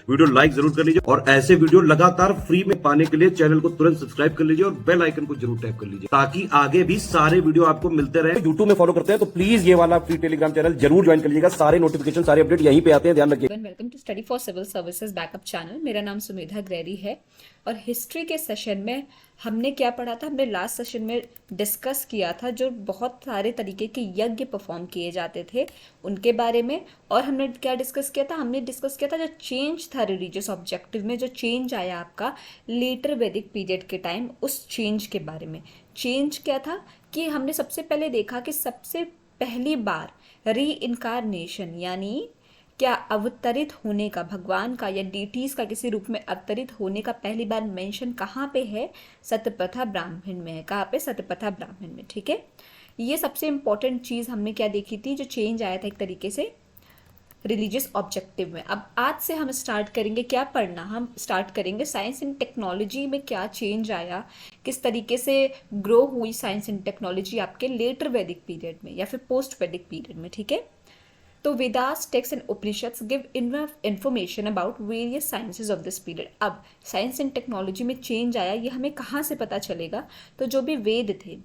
Video like जरूर कर लीजिए और ऐसे वीडियो लगातार फ्री में पाने के लिए चैनल को तुरंत सब्सक्राइब कर लीजिए और बेल आइकन को जरूर टैप कर लीजिए ताकि आगे भी सारे वीडियो आपको मिलते रहे। यूट्यूब में फॉलो करते हैं तो प्लीज ये वाला फ्री टेलीग्राम चैनल जरूर ज्वाइन कर लीजिएगा। सारे नोटिफिकेशन सारे अपडेट यहीं पे आते हैं, ध्यान रखिए। Welcome to study for civil services backup channel. मेरा नाम सुमेधा ग्रेरी है और हिस्ट्री के सेशन में हमने क्या पढ़ा था, हमने लास्ट सेशन में डिस्कस किया था जो बहुत सारे तरीके के यज्ञ परफॉर्म किए जाते थे उनके बारे में। और हमने क्या डिस्कस किया था, हमने डिस्कस किया था जो चेंज था रिलीजियस ऑब्जेक्टिव में, जो चेंज आया आपका लेटर वैदिक पीरियड के टाइम, उस चेंज के बारे में। चेंज क्या था कि हमने सबसे पहले देखा कि सबसे पहली बार री इनकारनेशन यानी क्या अवतरित होने का, भगवान का या डीटीज का किसी रूप में अवतरित होने का पहली बार मेंशन कहाँ पे है, सतपथा ब्राह्मण में है। कहाँ पे? सतपथा ब्राह्मण में। ठीक है, ये सबसे इंपॉर्टेंट चीज़ हमने क्या देखी थी, जो चेंज आया था एक तरीके से रिलीजियस ऑब्जेक्टिव में। अब आज से हम स्टार्ट करेंगे क्या पढ़ना, हम स्टार्ट करेंगे साइंस एंड टेक्नोलॉजी में क्या चेंज आया, किस तरीके से ग्रो हुई साइंस एंड टेक्नोलॉजी आपके लेटर वैदिक पीरियड में या फिर पोस्ट वैदिक पीरियड में। ठीक है, तो Vedas, text and Upanishads give enough information about various sciences of this period. अब साइंस एंड टेक्नोलॉजी में चेंज आया, ये हमें कहाँ से पता चलेगा? तो जो भी वेद थे,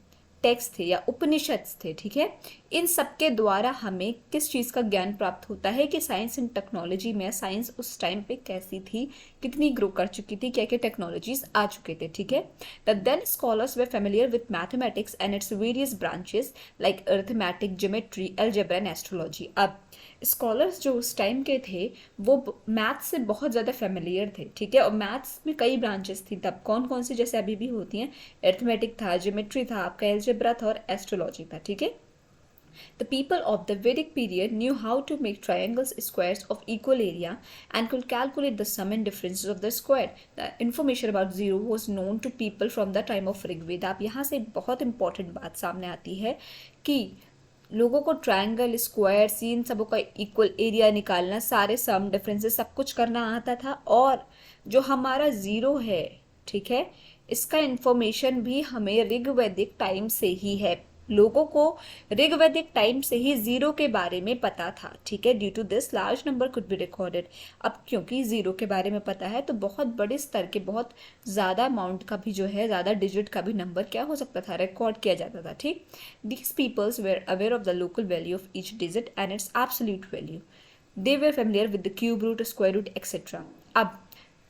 टेक्स्ट थे या उपनिषद्स थे, ठीक है, इन सब के द्वारा हमें किस चीज़ का ज्ञान प्राप्त होता है कि साइंस एंड टेक्नोलॉजी में साइंस उस टाइम पे कैसी थी, कितनी ग्रो कर चुकी थी, क्या क्या टेक्नोलॉजीज आ चुके थे। ठीक है, द देन स्कॉलर्स वे familiar with mathematics and its various branches like arithmetic, geometry, algebra and astrology. अब स्कॉलर्स जो उस टाइम के थे वो मैथ्स से बहुत ज़्यादा फेमिलियर थे। ठीक है, और मैथ्स में कई ब्रांचेस थी तब, कौन कौन सी, जैसे अभी भी होती हैं, अर्थमेटिक था, ज्योमेट्री था, आपका अलजेब्रा था और एस्ट्रोलॉजी था। ठीक है, The people of the Vedic period knew how to make triangles, squares of equal area and could calculate the sum and differences of the square. The information about zero was known to people from the time of Rigveda. अब यहाँ से बहुत important बात सामने आती है कि लोगों को ट्रायंगल, स्क्वायर, सीन सबों का इक्वल एरिया निकालना, सारे सम डिफरेंसेस सब कुछ करना आता था। और जो हमारा ज़ीरो है, ठीक है, इसका इंफॉर्मेशन भी हमें ऋग्वैदिक टाइम से ही है। लोगों को ऋग्वैदिक टाइम से ही जीरो के बारे में पता था। ठीक है, due to this large number could be recorded. अब क्योंकि जीरो के बारे में पता है तो बहुत बड़े स्तर के, बहुत ज़्यादा अमाउंट का भी जो है, ज़्यादा डिजिट का भी नंबर क्या हो सकता था, रिकॉर्ड किया जाता था। ठीक, these peoples were aware of the local value of each digit and its absolute value. They were familiar with the cube root, square root etcetera. अब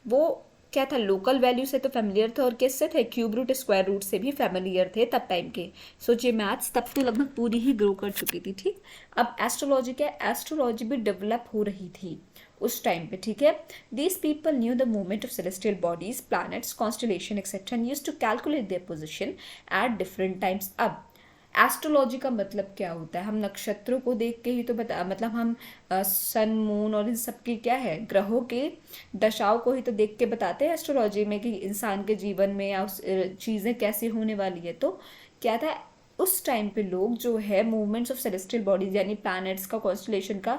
वो क्या था, लोकल वैल्यू से तो फेमिलियर थे और किससे थे, क्यूब रूट, स्क्वायर रूट से भी फेमिलियर थे तब टाइम के। सोचिए मैथ्स तब तो लगभग पूरी ही ग्रो कर चुकी थी। ठीक, अब एस्ट्रोलॉजी क्या, एस्ट्रोलॉजी भी डेवलप हो रही थी उस टाइम पे। ठीक है, these people knew the movement of celestial bodies, planets, constellation etcetera and used to calculate their position at different times. अब एस्ट्रोलॉजी का मतलब क्या होता है, हम नक्षत्रों को देख के ही तो बता, मतलब हम सन, मून और इन सब की क्या है, ग्रहों के दशाओं को ही तो देख के बताते हैं एस्ट्रोलॉजी में कि इंसान के जीवन में या उस चीज़ें कैसी होने वाली है। तो क्या था, उस टाइम पे लोग जो है मूवमेंट्स ऑफ सेलेस्टियल बॉडीज यानी प्लैनेट्स का, कॉन्स्टलेशन का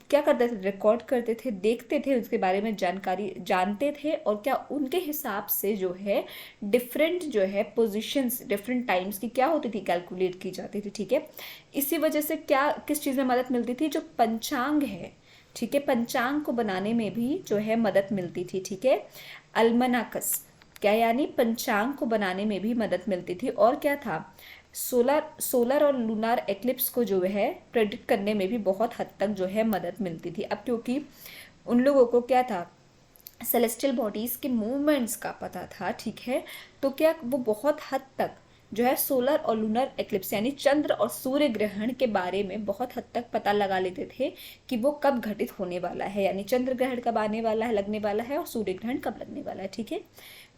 क्या करते थे, रिकॉर्ड करते थे, देखते थे, उसके बारे में जानकारी जानते थे और क्या उनके हिसाब से जो है डिफरेंट जो है पोजीशंस डिफरेंट टाइम्स की क्या होती थी, कैलकुलेट की जाती थी। ठीक है, इसी वजह से क्या, किस चीज़ में मदद मिलती थी, जो पंचांग है, ठीक है, पंचांग को बनाने में भी जो है मदद मिलती थी। ठीक है, अल्मनाकस क्या, यानी पंचांग को बनाने में भी मदद मिलती थी। और क्या था, सोलर और लूनार एक्लिप्स को जो है प्रेडिक्ट करने में भी बहुत हद तक जो है मदद मिलती थी। अब क्योंकि उन लोगों को क्या था, सेलेस्टियल बॉडीज़ के मूवमेंट्स का पता था, ठीक है, तो क्या वो बहुत हद तक जो है सोलर और लूनर एक्लिप्स यानी चंद्र और सूर्य ग्रहण के बारे में बहुत हद तक पता लगा लेते थे कि वो कब घटित होने वाला है, यानी चंद्र ग्रहण कब आने वाला है, लगने वाला है, और सूर्य ग्रहण कब लगने वाला है। ठीक है,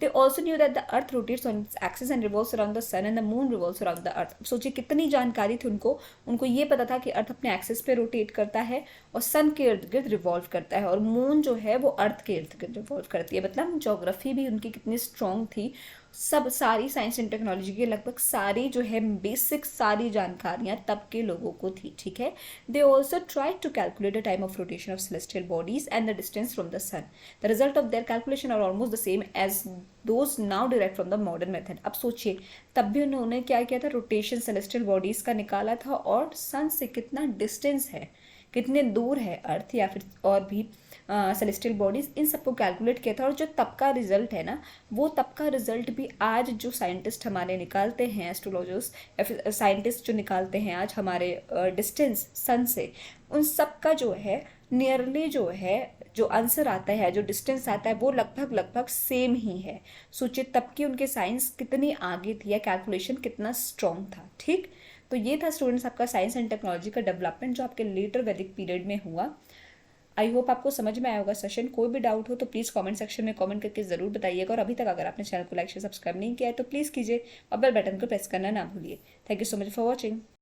they also knew that the earth rotates on its axis and revolves around the sun and the moon revolves around the earth। सोचिए कितनी जानकारी थी उनको ये पता था कि अर्थ अपने एक्सिस पे रोटेट करता है और सन के इर्द गिर्द रिवॉल्व करता है और मून जो है वो अर्थ के इर्द गिर्द रिवॉल्व करती है। मतलब ज्योग्राफी भी उनकी कितनी स्ट्रॉन्ग थी। सब सारी साइंस एंड टेक्नोलॉजी की लगभग सारी जो है बेसिक सारी जानकारियां तब के लोगों को थी। ठीक है, they also try to calculate the time of rotation of celestial bodies and the distance from the sun. The result of their calculation are almost the same as those now derived from the modern method. अब सोचिए तब भी उन्होंने क्या किया था, rotation celestial bodies का निकाला था और सन से कितना डिस्टेंस है, कितने दूर है अर्थ या फिर और भी सेलेस्टियल बॉडीज, इन सबको कैलकुलेट किया था। और जो तब का रिजल्ट है ना, वो तब का रिजल्ट भी आज जो साइंटिस्ट हमारे निकालते हैं, एस्ट्रोलॉजर्स साइंटिस्ट जो निकालते हैं आज हमारे डिस्टेंस सन से, उन सब का जो है नियरली जो है जो आंसर आता है, जो डिस्टेंस आता है, वो लगभग लगभग सेम ही है। सोचिए तब की उनके साइंस कितनी आगे थी या कैलकुलेशन कितना स्ट्रॉन्ग था। ठीक, तो ये था स्टूडेंट्स आपका साइंस एंड टेक्नोलॉजी का डेवलपमेंट जो आपके लेटर वैदिक पीरियड में हुआ। आई होप आपको समझ में आया होगा सेशन। कोई भी डाउट हो तो प्लीज़ कमेंट सेक्शन में कमेंट करके ज़रूर बताइएगा। और अभी तक अगर आपने चैनल को लाइक शेयर सब्सक्राइब नहीं किया है तो प्लीज़ कीजिए और बेल बटन को प्रेस करना ना भूलिए। Thank you so much for watching.